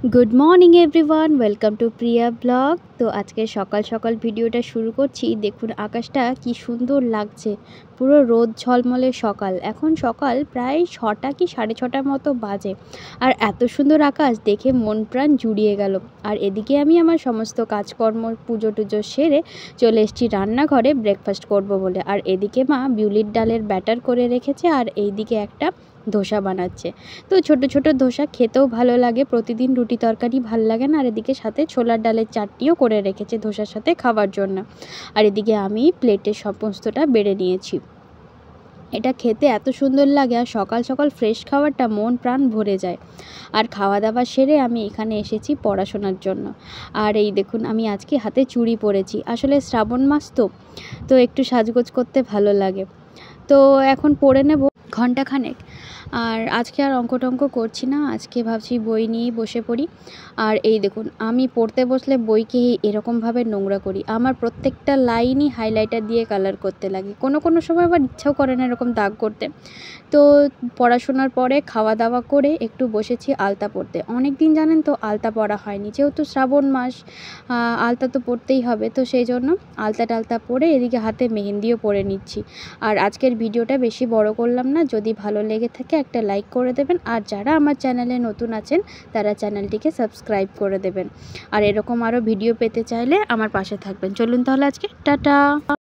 Good morning everyone, welcome to Priya blog. তো আজকে সকাল সকাল ভিডিওটা শুরু করছি। দেখুন আকাশটা কি সুন্দর লাগছে, পুরো রোদ ঝলমলে সকাল। এখন সকাল প্রায় 6টা কি 6:30 মতো বাজে, আর এত সুন্দর আকাশ দেখে মন প্রাণ জুড়িয়ে গেল। আর এদিকে আমি আমার সমস্ত কাজকর্ম পুজো টুজো সেরে চলে এসেছি রান্নাঘরে ব্রেকফাস্ট করব বলে। আর এদিকে মা বিউলির ডালের ব্যাটার করে রেখেছে, আর এইদিকে একটা ধোসা বানাচ্ছে। তো ছোট ছোট ধোসা খেতেও ভালো লাগে, প্রতিদিন রুটি তরকারি ভালো লাগে না। আর এদিকে সাথে ছোলার ডালের চাটনিও করে রেখেছে ধোসার সাথে খাওয়ার জন্য। আর এদিকে আমি প্লেটে সমস্তটা বেড়ে নিয়েছি। এটা খেতে এত সুন্দর লাগে, আর সকাল সকাল ফ্রেশ খাবারটা মন প্রাণ ভরে যায়। আর খাওয়া দাওয়া সেরে আমি এখানে এসেছি পড়াশোনার জন্য। আর এই দেখুন আমি আজকে হাতে চুড়ি পরেছি, আসলে শ্রাবণ মাস তো একটু সাজগোজ করতে ভালো লাগে। তো এখন পরে নেব ঘণ্টাখানেক। আর আজকে আর অঙ্ক টঙ্ক করছি না, আজকে ভাবছি বই নিয়েই বসে পড়ি। আর এই দেখুন আমি পড়তে বসলে বইকে এরকমভাবে নোংরা করি, আমার প্রত্যেকটা লাইনই হাইলাইটার দিয়ে কালার করতে লাগে। কোনো সময় আবার ইচ্ছাও করে না এরকম দাগ করতে। তো পড়াশোনার পরে খাওয়া দাওয়া করে একটু বসেছি আলতা পরতে। অনেক দিন জানেন তো আলতা পরা হয়নি, যেহেতু শ্রাবণ মাস আলতা তো পরতেই হবে। তো সেই জন্য আলতা টালতা পরে এদিকে হাতে মেহেন্দিও পরে নিচ্ছি। আর আজকের ভিডিওটা বেশি বড় করলাম না, যদি ভালো লেগে থাকে একটা লাইক করে দেবেন, আর যারা আমার চ্যানেলে নতুন আছেন তারা চ্যানেলটিকে সাবস্ক্রাইব করে দেবেন। আর এরকম আরও ভিডিও পেতে চাইলে আমার পাশে থাকবেন। চলুন তাহলে আজকে টাটা।